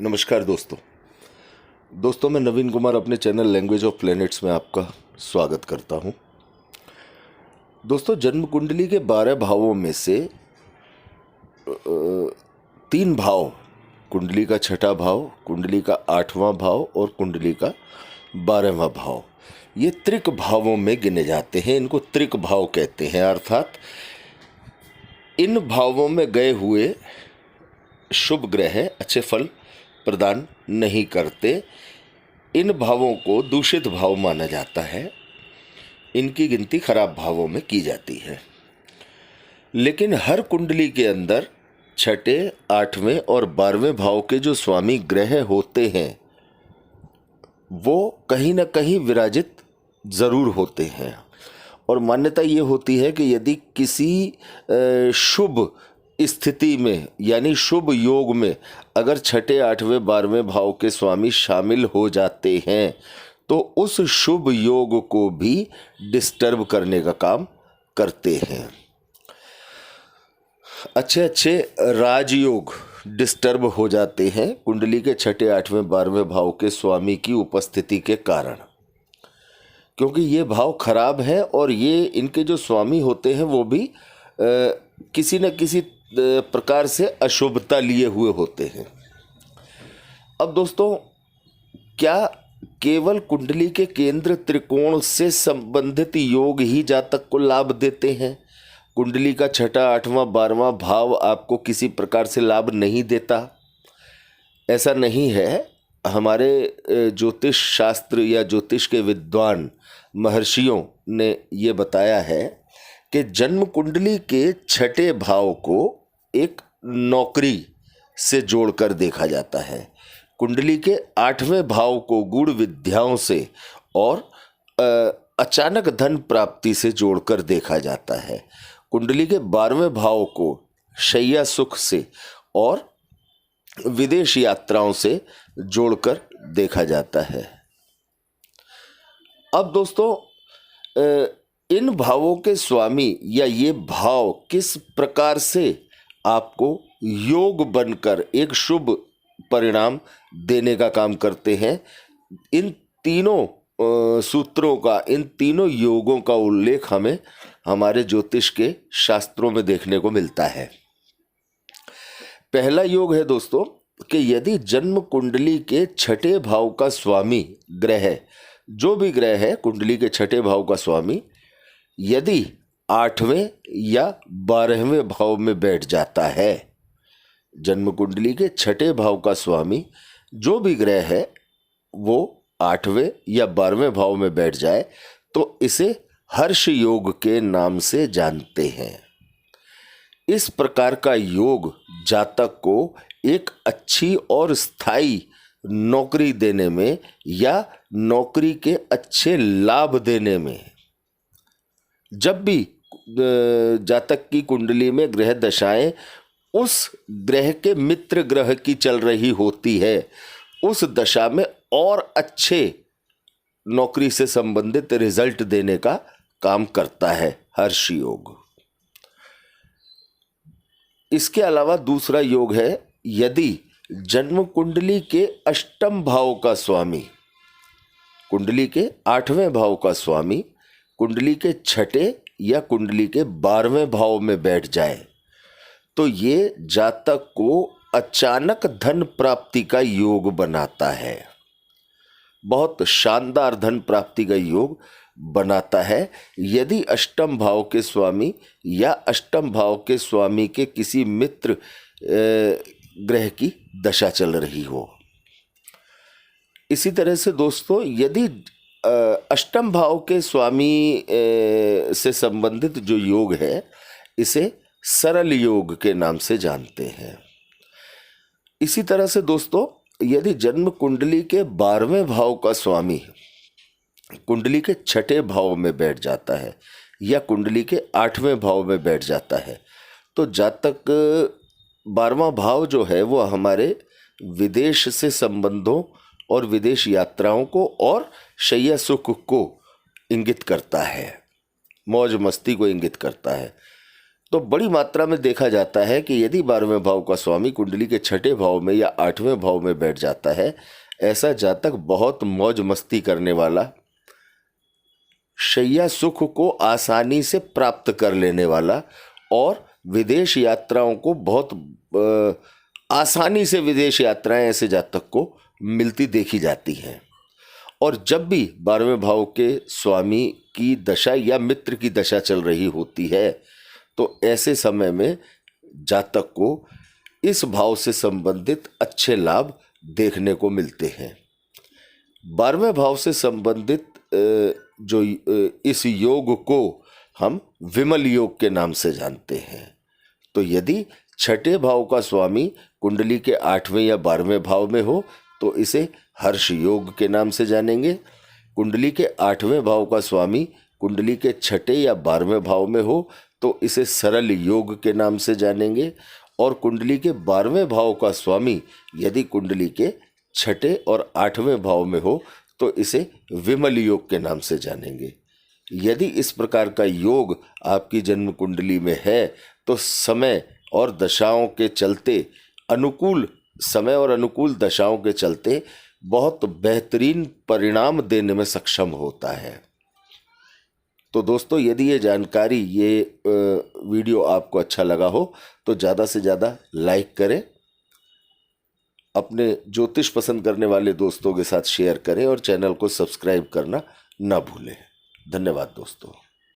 नमस्कार दोस्तों मैं नवीन कुमार अपने चैनल लैंग्वेज ऑफ प्लैनेट्स में आपका स्वागत करता हूं। दोस्तों, जन्म कुंडली के 12 भावों में से 3 भाव, कुंडली का 6ठा भाव, कुंडली का 8वां भाव और कुंडली का 12वां भाव, ये त्रिक भावों में गिने जाते हैं। इनको त्रिक भाव कहते हैं। अर्थात इन भावों में गए हुए शुभ ग्रह अच्छे फल प्रदान नहीं करते। इन भावों को दूषित भाव माना जाता है। इनकी गिनती खराब भावों में की जाती है। लेकिन हर कुंडली के अंदर 6ठे, 8वें और 12वें भाव के जो स्वामी ग्रह होते हैं वो कहीं ना कहीं विराजित जरूर होते हैं। और मान्यता ये होती है कि यदि किसी शुभ स्थिति में यानी शुभ योग में अगर 6ठे, 8वें, 12वें भाव के स्वामी शामिल हो जाते हैं तो उस शुभ योग को भी डिस्टर्ब करने का काम करते हैं। अच्छे राजयोग डिस्टर्ब हो जाते हैं कुंडली के 6ठे, 8वें, 12वें भाव के स्वामी की उपस्थिति के कारण, क्योंकि ये भाव खराब है और ये इनके जो स्वामी होते हैं वो भी किसी न किसी प्रकार से अशुभता लिए हुए होते हैं। अब दोस्तों, क्या केवल कुंडली के केंद्र त्रिकोण से संबंधित योग ही जातक को लाभ देते हैं? कुंडली का 6ठा, 8वां, 12वां भाव आपको किसी प्रकार से लाभ नहीं देता? ऐसा नहीं है। हमारे ज्योतिष शास्त्र या ज्योतिष के विद्वान महर्षियों ने ये बताया है कि जन्म कुंडली के 6ठे भाव को एक नौकरी से जोड़कर देखा जाता है, कुंडली के 8वें भाव को गूढ़ विद्याओं से और अचानक धन प्राप्ति से जोड़कर देखा जाता है, कुंडली के 12वें भाव को शैया सुख से और विदेश यात्राओं से जोड़कर देखा जाता है। अब दोस्तों, इन भावों के स्वामी या ये भाव किस प्रकार से आपको योग बनकर एक शुभ परिणाम देने का काम करते हैं, इन तीनों सूत्रों का, इन तीनों योगों का उल्लेख हमें हमारे ज्योतिष के शास्त्रों में देखने को मिलता है। पहला योग है दोस्तों कि यदि जन्म कुंडली के 6ठे भाव का स्वामी ग्रह, जो भी ग्रह है कुंडली के 6ठे भाव का स्वामी, यदि 8वें या 12वें भाव में बैठ जाता है, जन्म कुंडली के 6ठे भाव का स्वामी जो भी ग्रह है वो 8वें या 12वें भाव में बैठ जाए तो इसे हर्ष योग के नाम से जानते हैं। इस प्रकार का योग जातक को एक अच्छी और स्थायी नौकरी देने में या नौकरी के अच्छे लाभ देने में, जब भी जातक की कुंडली में ग्रह दशाएं उस ग्रह के मित्र ग्रह की चल रही होती है, उस दशा में और अच्छे नौकरी से संबंधित रिजल्ट देने का काम करता है हर्ष योग। इसके अलावा दूसरा योग है यदि जन्म कुंडली के 8म भाव का स्वामी, कुंडली के 8वें भाव का स्वामी कुंडली के 6ठे या कुंडली के 12वें भाव में बैठ जाए तो ये जातक को अचानक धन प्राप्ति का योग बनाता है। बहुत शानदार धन प्राप्ति का योग बनाता है यदि 8म भाव के स्वामी या 8म भाव के स्वामी के किसी मित्र ग्रह की दशा चल रही हो। इसी तरह से दोस्तों, यदि 8म भाव के स्वामी से संबंधित जो योग है इसे सरल योग के नाम से जानते हैं। इसी तरह से दोस्तों, यदि जन्म कुंडली के 12वें भाव का स्वामी कुंडली के 6ठे भाव में बैठ जाता है या कुंडली के 8वें भाव में बैठ जाता है तो जातक 12वां भाव जो है वो हमारे विदेश से संबंधों और विदेश यात्राओं को और शैया सुख को इंगित करता है, मौज मस्ती को इंगित करता है। तो बड़ी मात्रा में देखा जाता है कि यदि 12वें भाव का स्वामी कुंडली के छठे भाव में या 8वें भाव में बैठ जाता है, ऐसा जातक बहुत मौज मस्ती करने वाला, शैया सुख को आसानी से प्राप्त कर लेने वाला और विदेश यात्राओं को बहुत आसानी से विदेश यात्राएं ऐसे जातक को मिलती देखी जाती हैं। और जब भी 12वें भाव के स्वामी की दशा या मित्र की दशा चल रही होती है तो ऐसे समय में जातक को इस भाव से संबंधित अच्छे लाभ देखने को मिलते हैं। 12वें भाव से संबंधित जो इस योग को हम विमल योग के नाम से जानते हैं। तो यदि छठे भाव का स्वामी कुंडली के 8वें या 12वें भाव में हो तो इसे हर्ष योग के नाम से जानेंगे। कुंडली के 8वें भाव का स्वामी कुंडली के छठे या 12वें भाव में हो तो इसे सरल योग के नाम से जानेंगे। और कुंडली के 12वें भाव का स्वामी यदि कुंडली के छठे और 8वें भाव में हो तो इसे विमल योग के नाम से जानेंगे। यदि इस प्रकार का योग आपकी जन्म कुंडली में है तो समय और दशाओं के चलते, अनुकूल समय और अनुकूल दशाओं के चलते बहुत बेहतरीन परिणाम देने में सक्षम होता है। तो दोस्तों, यदि ये जानकारी, ये वीडियो आपको अच्छा लगा हो तो ज़्यादा से ज़्यादा लाइक करें, अपने ज्योतिष पसंद करने वाले दोस्तों के साथ शेयर करें और चैनल को सब्सक्राइब करना ना भूलें। धन्यवाद दोस्तों।